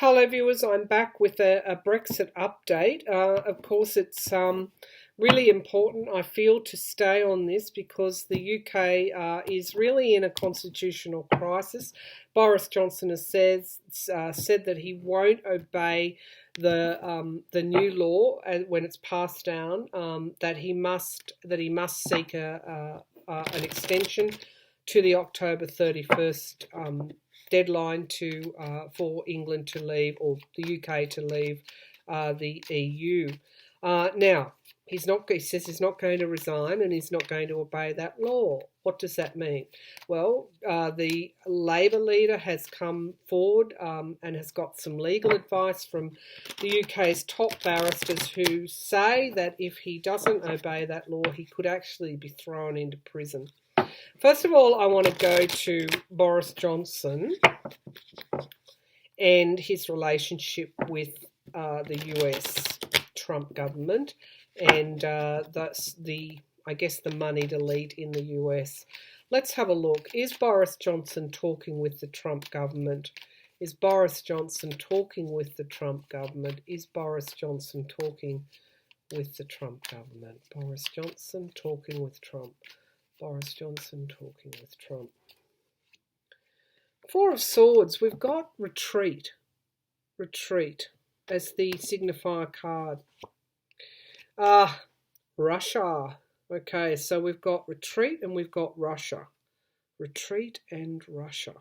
Hello, viewers. I'm back with a Brexit update. Of course, it's really important, I feel, to stay on this because the UK is really in a constitutional crisis. Boris Johnson has said that he won't obey the new law when it's passed down. That he must seek an extension to the October 31st deadline for England to leave, or the UK to leave the EU. Now, he says he's not going to resign and he's not going to obey that law. What does that mean? Well, the Labor leader has come forward and has got some legal advice from the UK's top barristers who say that if he doesn't obey that law, he could actually be thrown into prison. First of all, I want to go to Boris Johnson and his relationship with the US Trump government and that's I guess the moneyed elite in the US. Let's have a look. Is Boris Johnson talking with the Trump government? Is Boris Johnson talking with the Trump government? Is Boris Johnson talking with the Trump government? Boris Johnson talking with Trump. Boris Johnson talking with Trump. Four of Swords, we've got retreat as the signifier card. Russia. Okay, so we've got retreat and we've got Russia. Retreat and Russia.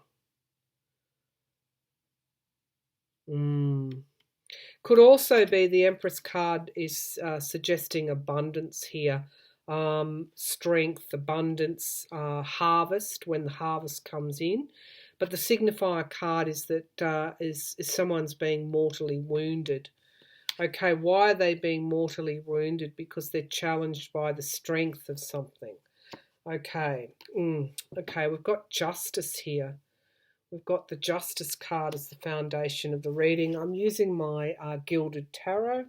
Could also be the Empress card is suggesting abundance here. Strength, abundance, harvest when the harvest comes in. But the signifier card is that is someone's being mortally wounded. Okay, why are they being mortally wounded? Because they're challenged by the strength of something. Okay, okay, we've got justice here. We've got the Justice card as the foundation of the reading. I'm using my Gilded Tarot.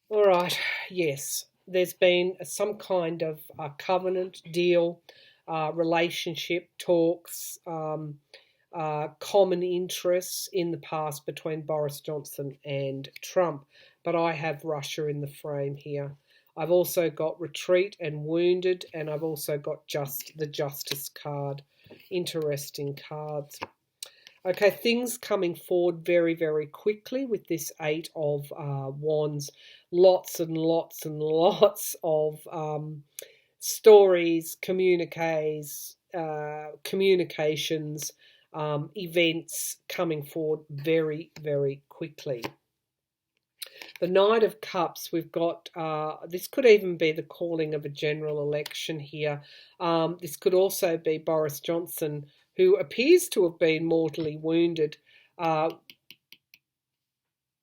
All right, yes. There's been some kind of covenant, deal, relationship, talks, common interests in the past between Boris Johnson and Trump. But I have Russia in the frame here. I've also got retreat and wounded, and I've also got the Justice card. Interesting cards. Okay, things coming forward very, very quickly with this Eight of Wands. Lots and lots and lots of stories, communiques, communications, events coming forward very, very quickly. The Knight of Cups, we've got, this could even be the calling of a general election here. This could also be Boris Johnson, who appears to have been mortally wounded,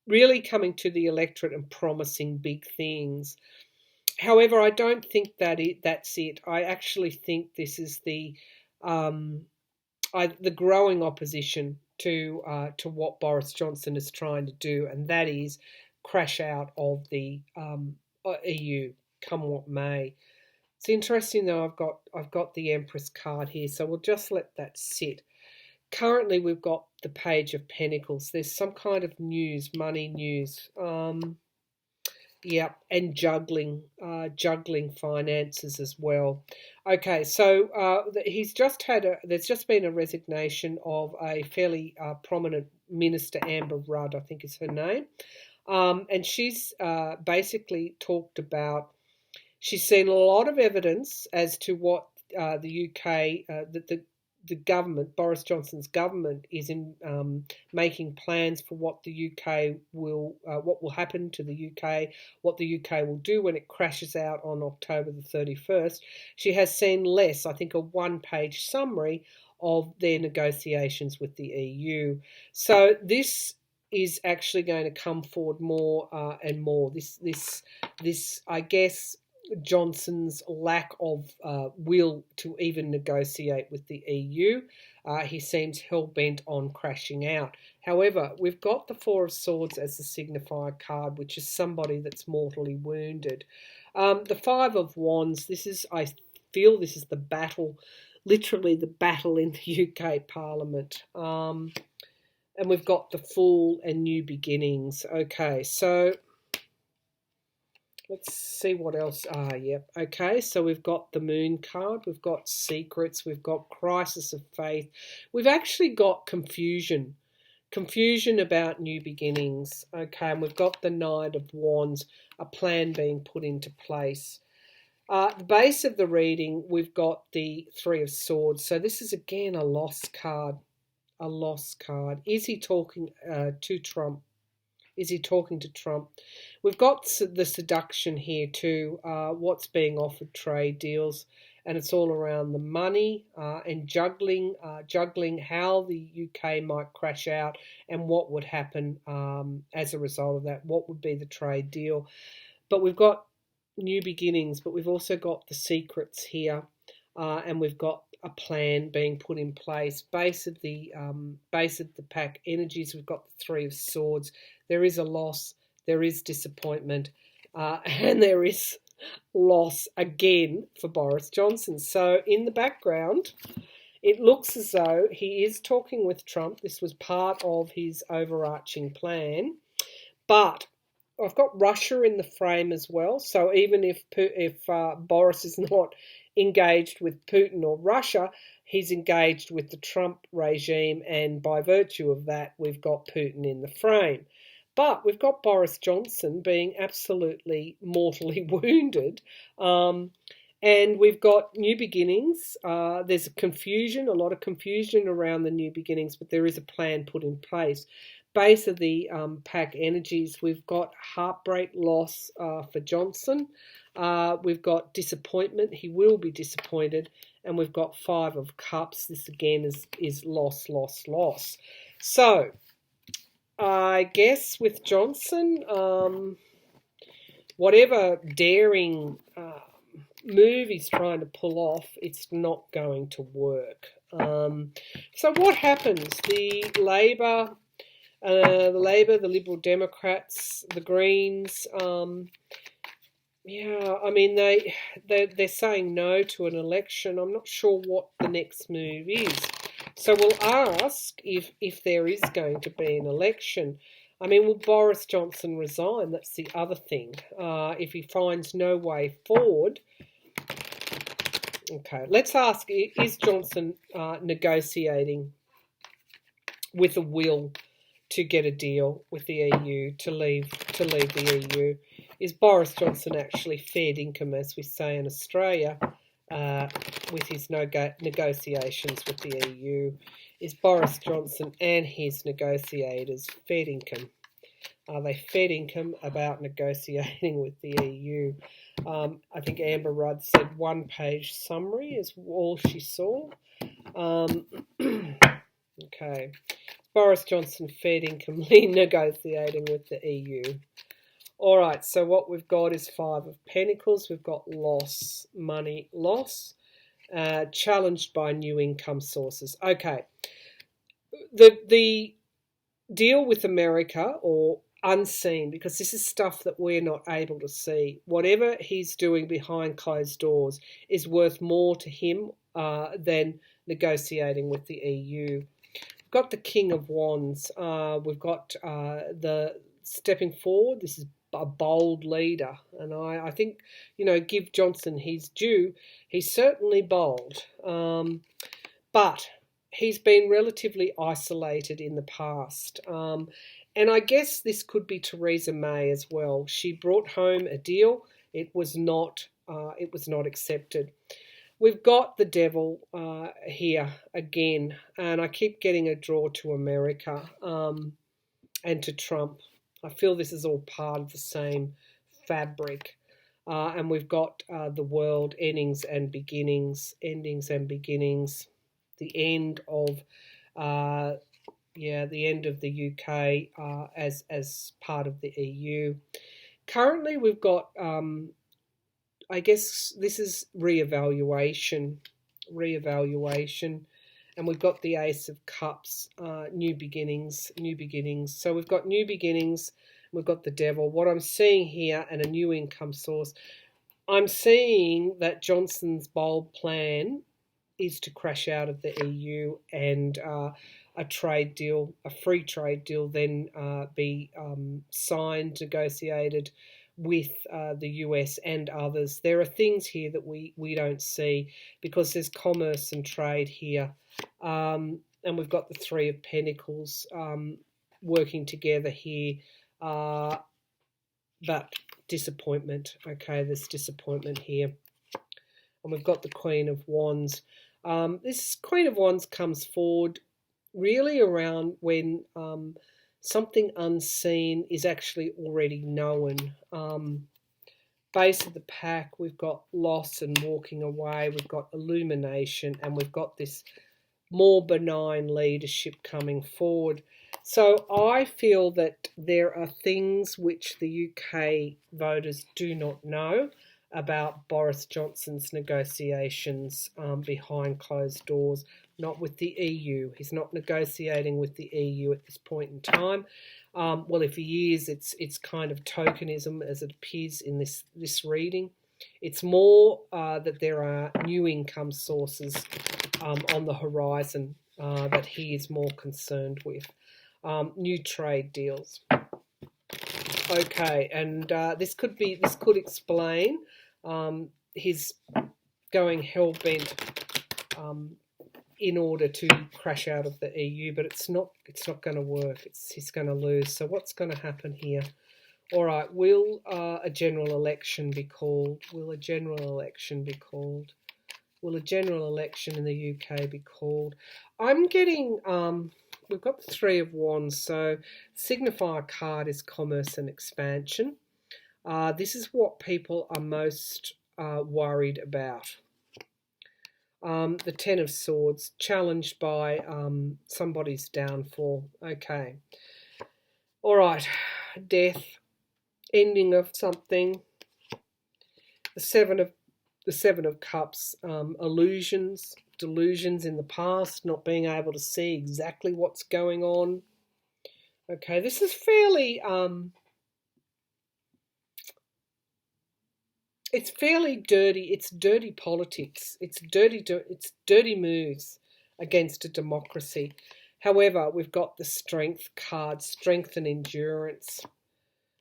really coming to the electorate and promising big things. However, I don't think that's it. I actually think this is the growing opposition to what Boris Johnson is trying to do, and that is crash out of the EU, come what may. It's interesting though. I've got the Empress card here, so we'll just let that sit. Currently, we've got the Page of Pentacles. There's some kind of news, money news. Yeah, and juggling finances as well. Okay, so there's just been a resignation of a fairly prominent minister, Amber Rudd, I think is her name, and she's basically talked about. She's seen a lot of evidence as to what the UK, the government, Boris Johnson's government, is in making plans for what the UK what will happen to the UK, what the UK will do when it crashes out on October the 31st. She has seen less, I think, a one-page summary of their negotiations with the EU. So this is actually going to come forward more and more. This, I guess, Johnson's lack of will to even negotiate with the EU. He seems hell-bent on crashing out. However, we've got the Four of Swords as the signifier card, which is somebody that's mortally wounded. The Five of Wands, I feel this is the battle, literally the battle in the UK Parliament. and we've got the Fool and New Beginnings. Okay, so let's see what else. Yep. Okay, so we've got the Moon card, we've got Secrets, we've got Crisis of Faith. We've actually got Confusion. Confusion about new beginnings. Okay, and we've got the Knight of Wands, a plan being put into place. The base of the reading, we've got the Three of Swords. So this is again a lost card. A lost card. Is he talking to Trump? Is he talking to Trump? We've got the seduction here too. What's being offered, trade deals, and it's all around the money and juggling how the UK might crash out and what would happen as a result of that. What would be the trade deal? But we've got new beginnings, but we've also got the secrets here, and we've got a plan being put in place. Base of the pack energies, we've got the Three of Swords. There is a loss, there is disappointment, and there is loss again for Boris Johnson. So in the background, it looks as though he is talking with Trump. This was part of his overarching plan, but I've got Russia in the frame as well. So even if Boris is not engaged with Putin or Russia, he's engaged with the Trump regime, and by virtue of that, we've got Putin in the frame. But we've got Boris Johnson being absolutely mortally wounded, and we've got new beginnings. There's a lot of confusion around the new beginnings, but there is a plan put in place. Base of the pack energies, we've got heartbreak, loss for Johnson. We've got disappointment. He will be disappointed. And we've got Five of Cups. This again is loss, loss, loss. So I guess with Johnson, whatever daring move he's trying to pull off, it's not going to work. So what happens? The Labor, the Liberal Democrats, the Greens, yeah, I mean they're saying no to an election. I'm not sure what the next move is. So we'll ask if there is going to be an election. I mean, will Boris Johnson resign? That's the other thing. If he finds no way forward. Okay, let's ask, is Johnson negotiating with a will to get a deal with the EU, to leave the EU? Is Boris Johnson actually fair dinkum, as we say in Australia, with his negotiations with the EU? Is Boris Johnson and his negotiators fair dinkum? Are they fair dinkum about negotiating with the EU? I think Amber Rudd said one-page summary is all she saw. Okay. Boris Johnson fair dinkumly negotiating with the EU. All right, so what we've got is Five of Pentacles. We've got loss, money, loss, challenged by new income sources. Okay. The deal with America, or unseen, because this is stuff that we're not able to see. Whatever he's doing behind closed doors is worth more to him than negotiating with the EU. We've got the King of Wands. We've got the stepping forward. This is a bold leader, and I think, give Johnson his due. He's certainly bold, but he's been relatively isolated in the past. And I guess this could be Theresa May as well. She brought home a deal. It was not accepted. We've got the Devil here again, and I keep getting a draw to America and to Trump. I feel this is all part of the same fabric. And we've got the World, endings and beginnings, the end of the end of the UK as part of the EU. Currently, we've got, I guess this is reevaluation, and we've got the Ace of Cups, new beginnings. So we've got new beginnings, we've got the Devil. What I'm seeing here, and a new income source, I'm seeing that Johnson's bold plan is to crash out of the EU, and a trade deal, a free trade deal, then be signed, negotiated with the US and others. There are things here that we don't see because there's commerce and trade here. And we've got the Three of Pentacles working together here. But disappointment. Okay, there's disappointment here. And we've got the Queen of Wands. This Queen of Wands comes forward really around when something unseen is actually already known. Base of the pack, we've got loss and walking away, we've got illumination, and we've got this more benign leadership coming forward. So I feel that there are things which the UK voters do not know about Boris Johnson's negotiations behind closed doors, not with the EU. He's not negotiating with the EU at this point in time. Well, if he is, it's kind of tokenism as it appears in this reading. It's more that there are new income sources on the horizon that he is more concerned with. New trade deals. Okay, and this could explain his going hell bent in order to crash out of the EU, but it's not going to work. He's going to lose. So what's going to happen here? All right, will a general election be called? Will a general election be called? Will a general election in the UK be called? I'm getting, we've got the Three of Wands, so signifier card is commerce and expansion. This is what people are most worried about. The Ten of Swords, challenged by somebody's downfall. Okay. All right, death, ending of something. The Seven of Cups, illusions, delusions in the past, not being able to see exactly what's going on. Okay, this is fairly, it's fairly dirty. It's dirty politics. It's dirty moves against a democracy. However, we've got the Strength card, strength and endurance.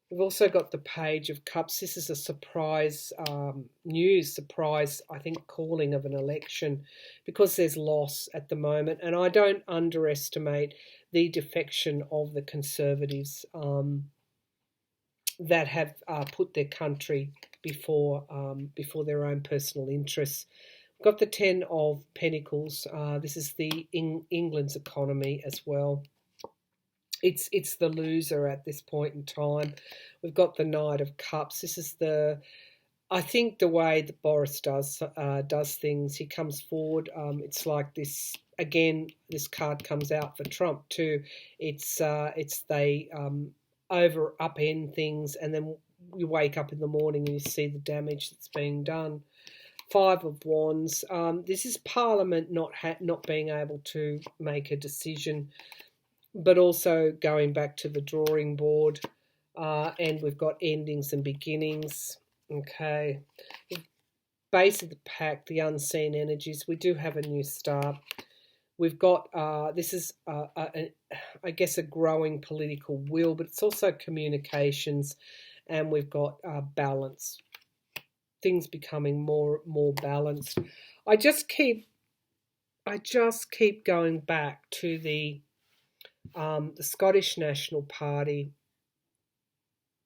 We've also got the Page of Cups. This is a surprise surprise, I think, calling of an election because there's loss at the moment. And I don't underestimate the defection of the Conservatives that have put their country before their own personal interests. We've got the Ten of Pentacles. This is the England's economy as well. It's the loser at this point in time. We've got the Knight of Cups. This is I think the way that Boris does things. He comes forward. It's like this again. This card comes out for Trump too. It's they upend things, and then you wake up in the morning and you see the damage that's being done. Five of Wands. This is Parliament not being able to make a decision, but also going back to the drawing board. And we've got endings and beginnings. Okay. Base of the pack, the unseen energies. We do have a new start. We've got, this is, I guess, a growing political will, but it's also communications. And we've got balance. Things becoming more balanced. I just keep going back to the Scottish National Party,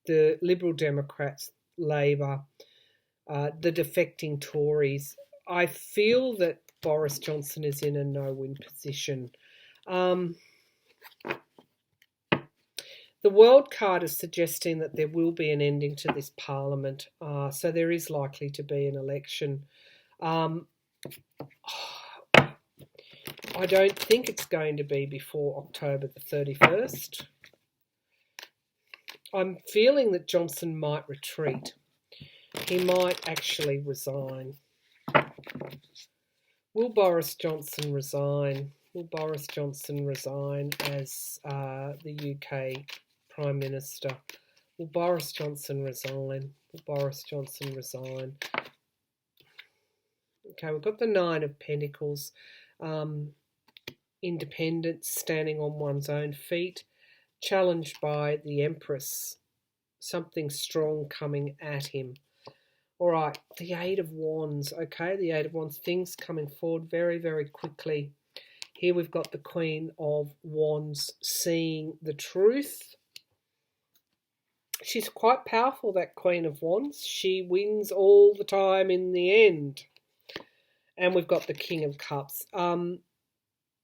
the Liberal Democrats, Labour, the defecting Tories. I feel that Boris Johnson is in a no-win position. The World card is suggesting that there will be an ending to this Parliament, so there is likely to be an election. I don't think it's going to be before October the 31st. I'm feeling that Johnson might retreat. He might actually resign. Will Boris Johnson resign? Will Boris Johnson resign as the UK Prime Minister? Will Boris Johnson resign? Will Boris Johnson resign? Okay, we've got the Nine of Pentacles. independence, standing on one's own feet, challenged by the Empress, something strong coming at him. All right, the Eight of Wands. Okay, the Eight of Wands, things coming forward very, very quickly. Here we've got the Queen of Wands seeing the truth. She's quite powerful, that Queen of Wands. She wins all the time in the end. And we've got the King of Cups.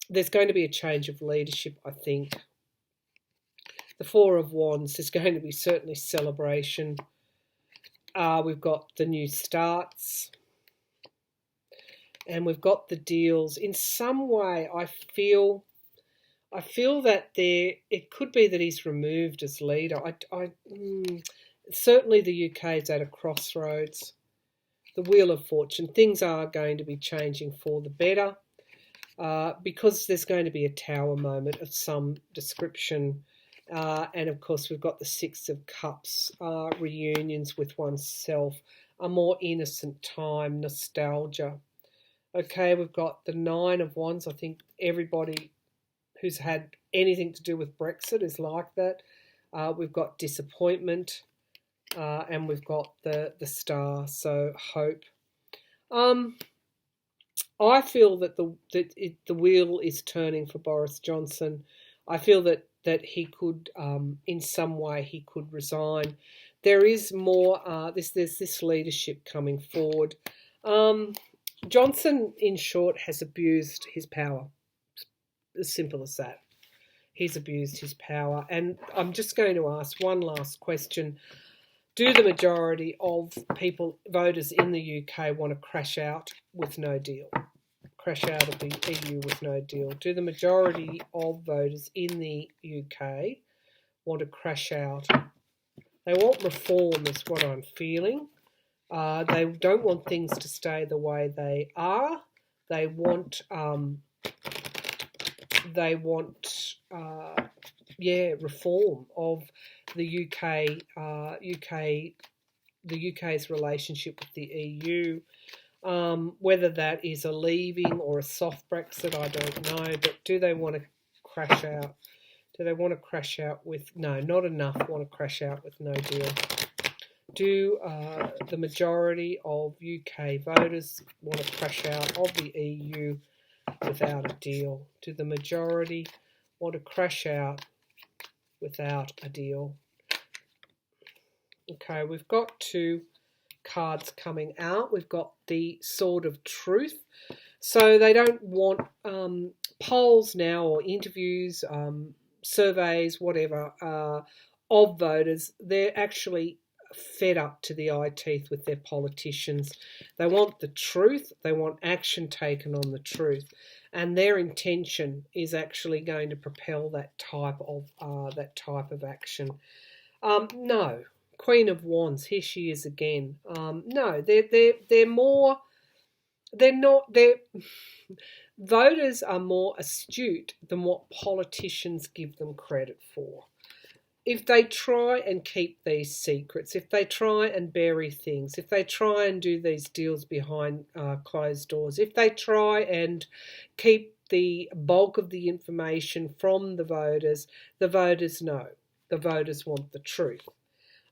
There's going to be a change of leadership, I think. The Four of Wands, there's going to be certainly celebration. We've got the new starts. And we've got the deals. In some way, I feel that it could be that he's removed as leader. Certainly the UK is at a crossroads. The Wheel of Fortune. Things are going to be changing for the better because there's going to be a Tower moment of some description. And of course, we've got the Six of Cups, reunions with oneself, a more innocent time, nostalgia. Okay, we've got the Nine of Wands. I think everybody who's had anything to do with Brexit is like that. We've got disappointment, and we've got the Star, so hope. I feel that the wheel is turning for Boris Johnson. I feel that he could, in some way, he could resign. There is more. There's this leadership coming forward. Johnson, in short, has abused his power. As simple as that. He's abused his power. And I'm just going to ask one last question. Do the majority of voters in the UK want to crash out with no deal? Crash out of the EU with no deal. Do the majority of voters in the UK want to crash out? They want reform is what I'm feeling. They don't want things to stay the way they are. They want reform of the UK's relationship with the EU. Whether that is a leaving or a soft Brexit, I don't know. But do they want to crash out? Do they want to crash out with... No, not enough want to crash out with no deal. Do the majority of UK voters want to crash out of the EU without a deal? Do the majority want to crash out without a deal? Okay, we've got two cards coming out. We've got the Sword of Truth. So they don't want polls now or interviews, surveys, whatever, of voters. They're actually fed up to the eye teeth with their politicians. They want the truth. They want action taken on the truth. And their intention is actually going to propel that type of action. No. Queen of Wands, here she is again. No, they're more. They're not. Voters are more astute than what politicians give them credit for. If they try and keep these secrets, if they try and bury things, if they try and do these deals behind closed doors, if they try and keep the bulk of the information from the voters know. The voters want the truth.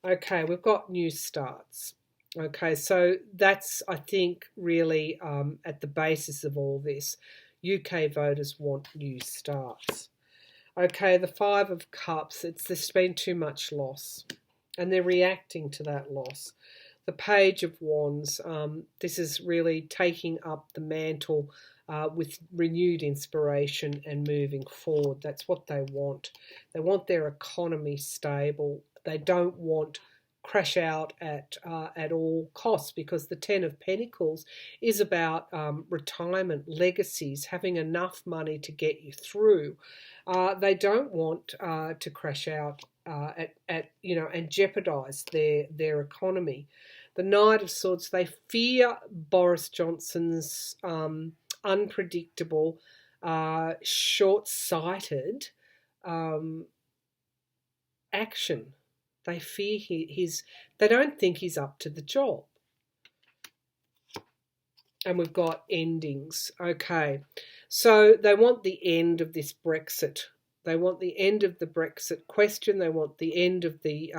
Okay, we've got new starts. Okay, so that's, I think, really at the basis of all this. UK voters want new starts. Okay, the Five of Cups, there's been too much loss, and they're reacting to that loss. The Page of Wands, this is really taking up the mantle with renewed inspiration and moving forward. That's what they want. They want their economy stable. They don't want crash out at all costs, because the Ten of Pentacles is about retirement, legacies, having enough money to get you through. They don't want to crash out and jeopardise their economy. The Knight of Swords, they fear Boris Johnson's unpredictable, short-sighted action. They fear they don't think he's up to the job. and we've got endings. Okay, so they want the end of this Brexit. They want the end of the Brexit question. They want the end of the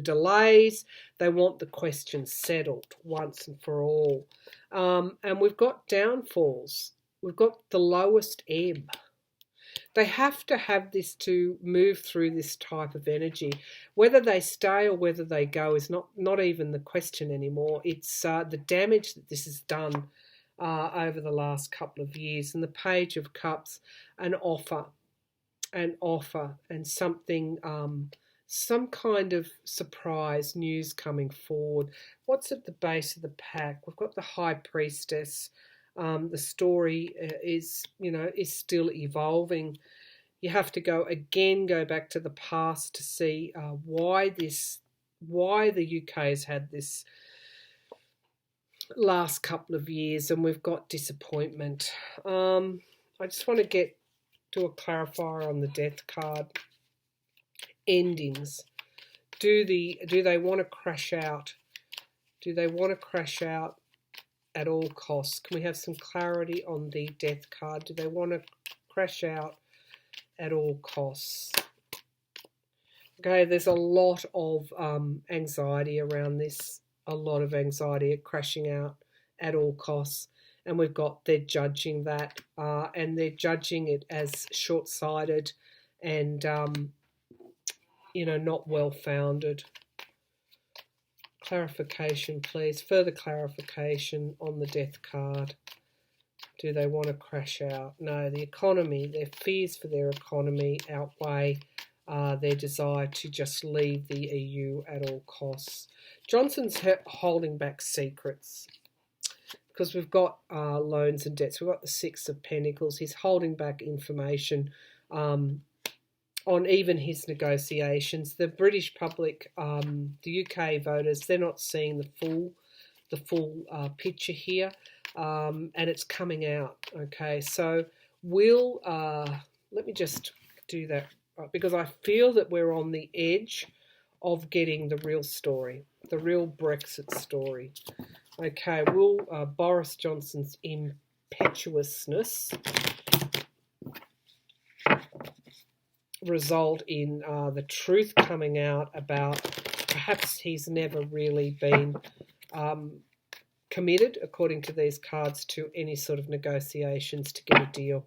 delays. They want the question settled once and for all. And we've got downfalls. We've got the lowest ebb. They have to have this to move through this type of energy. Whether they stay or whether they go is not even the question anymore. It's the damage that this has done over the last couple of years. And the Page of Cups, an offer, and something, some kind of surprise news coming forward. What's at the base of the pack? We've got the High Priestess. The story is still evolving. You have to go back to the past to see why the UK has had this last couple of years, and we've got disappointment. I just want to do a clarifier on the Death card. Endings. Do they want to crash out? Do they want to crash out at all costs? Can we have some clarity on the Death card? Do they want to crash out at all costs? Okay, there's a lot of anxiety around this, a lot of anxiety at crashing out at all costs, and they're judging that, and they're judging it as short-sighted and not well-founded. Clarification, please. Further clarification on the Death card. Do they want to crash out? No, the economy, their fears for their economy outweigh their desire to just leave the EU at all costs. Johnson's holding back secrets because we've got loans and debts. We've got the Six of Pentacles. He's holding back information on even his negotiations. The British public, the UK voters, they're not seeing the full picture here, and it's coming out. Okay, so let me just do that because I feel that we're on the edge of getting the real story, the real Brexit story. Okay, will Boris Johnson's impetuousness result in the truth coming out about perhaps he's never really been committed, according to these cards, to any sort of negotiations to get a deal,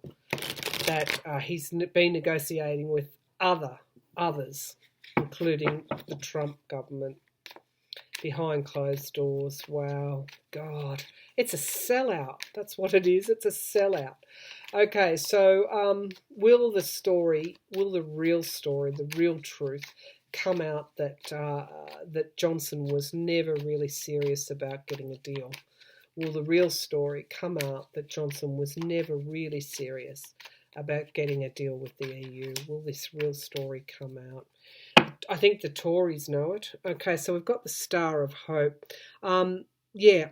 that he's been negotiating with others, including the Trump government, behind closed doors. Wow, God, it's a sellout. That's what it is. It's a sellout. Okay, so will the real story, the real truth come out that Johnson was never really serious about getting a deal? Will the real story come out that Johnson was never really serious about getting a deal with the EU? Will this real story come out? I think the Tories know it. Okay, so we've got the Star of Hope. Yeah,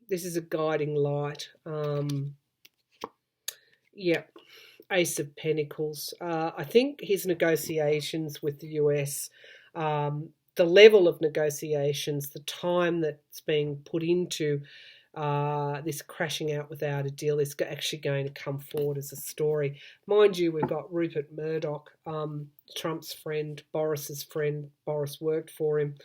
this is a guiding light. Yeah, Ace of Pentacles. I think his negotiations with the US, the level of negotiations, the time that's being put into this crashing out without a deal is actually going to come forward as a story. Mind you, we've got Rupert Murdoch, Trump's friend, Boris's friend. Boris worked for him.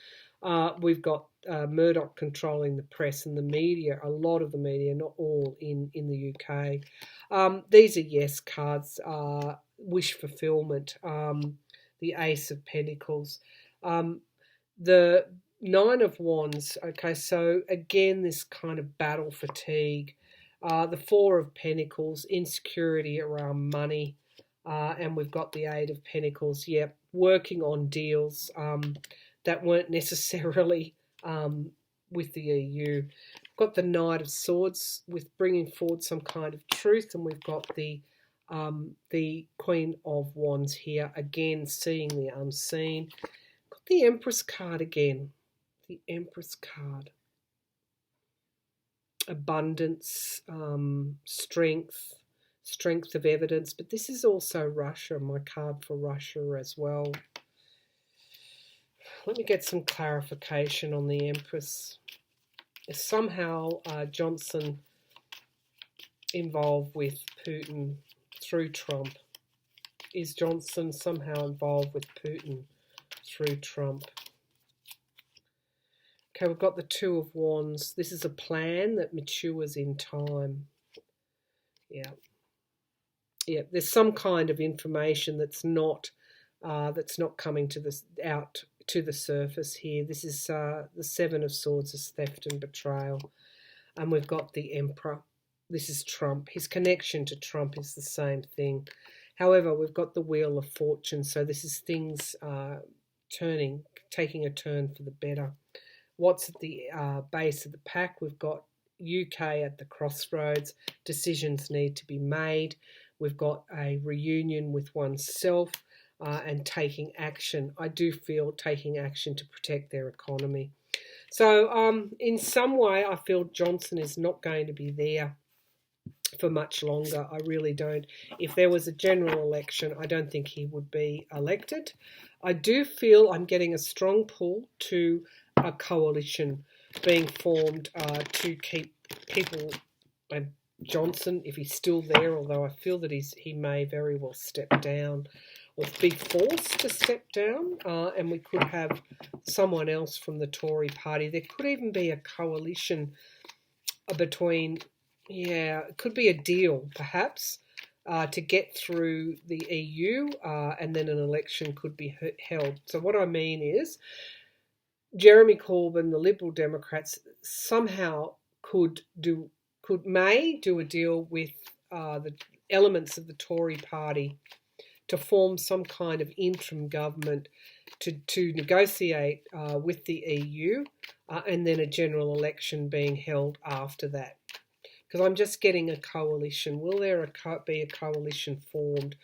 We've got Murdoch controlling the press and the media, a lot of the media, not all in the UK. These are yes cards, wish fulfillment, the Ace of Pentacles. The Nine of Wands, okay, so again, this kind of battle fatigue. The Four of Pentacles, insecurity around money. And we've got the Eight of Pentacles, working on deals that weren't necessarily with the EU. We've got the Knight of Swords with bringing forward some kind of truth, and we've got the Queen of Wands here, again, seeing the unseen. Got the Empress card again. The Empress card. Abundance, strength of evidence, but this is also Russia, my card for Russia as well. Let me get some clarification on the Empress. somehow Johnson involved with Putin through Trump? Is Johnson somehow involved with Putin through Trump? Okay, we've got the Two of Wands. This is a plan that matures in time. Yeah. Yeah, there's some kind of information that's not coming to this out to the surface here. This is the Seven of Swords is theft and betrayal, and we've got the Emperor. This is Trump. His connection to Trump is the same thing. However, we've got the Wheel of Fortune, so this is things taking a turn for the better. What's at the base of the pack? We've got UK at the crossroads. Decisions need to be made. We've got a reunion with oneself and taking action. I do feel taking action to protect their economy. So in some way, I feel Johnson is not going to be there for much longer. I really don't. If there was a general election, I don't think he would be elected. I do feel I'm getting a strong pull to a coalition being formed to keep people and Johnson, if he's still there, although I feel that he may very well step down or be forced to step down, and we could have someone else from the Tory party. There could even be a coalition between, it could be a deal perhaps to get through the EU, and then an election could be held. So what I mean is Jeremy Corbyn, the Liberal Democrats, somehow may do a deal with the elements of the Tory party to form some kind of interim government to negotiate with the EU, and then a general election being held after that. Because I'm just getting a coalition. Will there be a coalition formed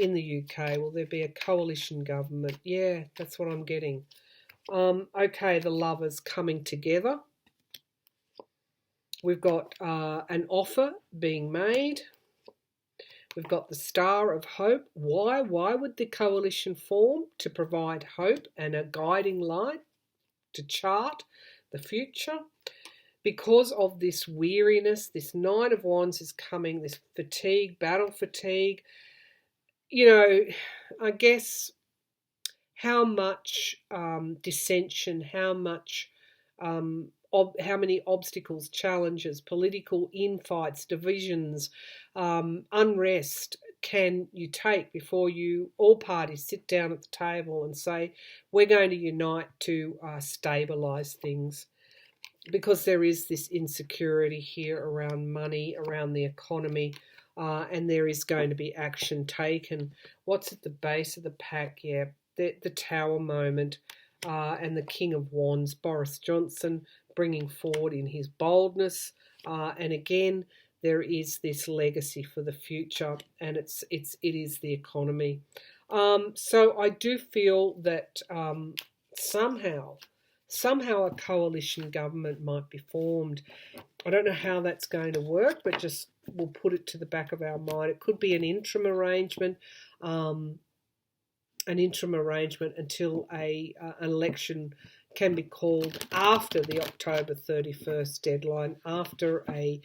in the UK? Will there be a coalition government? Yeah, that's what I'm getting. Okay, the Lovers coming together. We've got an offer being made. We've got the Star of Hope. Why? Why would the coalition form? To provide hope and a guiding light to chart the future. Because of this weariness, this Nine of Wands is coming, this fatigue, battle fatigue. I guess how much dissension, how many obstacles, challenges, political infights, divisions, unrest can you take before all parties sit down at the table and say, we're going to unite to stabilise things? Because there is this insecurity here around money, around the economy, and there is going to be action taken. What's at the base of the pack? Yeah, the Tower moment and the King of Wands, Boris Johnson, bringing forward in his boldness, and again there is this legacy for the future, and it is the economy. So I do feel that somehow a coalition government might be formed. I don't know how that's going to work, but just we'll put it to the back of our mind. It could be an interim arrangement. Until an election can be called after the October 31st deadline, after an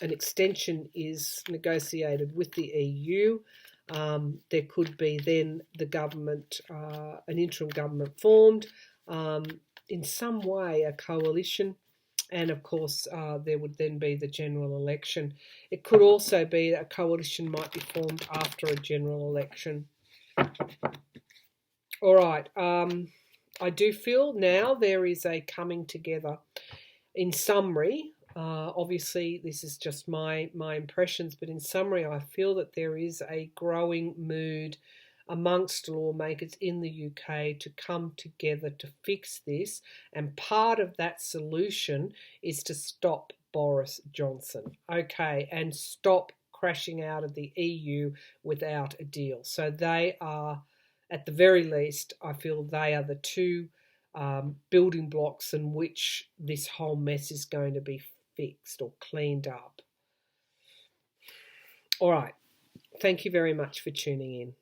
extension is negotiated with the EU. There could be then the government, an interim government formed, in some way a coalition, and of course there would then be the general election. It could also be that a coalition might be formed after a general election. All right, I do feel now there is a coming together. In summary, obviously this is just my impressions, but in summary I feel that there is a growing mood amongst lawmakers in the UK to come together to fix this, and part of that solution is to stop Boris Johnson, and stop crashing out of the EU without a deal. So they are, at the very least, I feel they are the two building blocks in which this whole mess is going to be fixed or cleaned up. All right. Thank you very much for tuning in.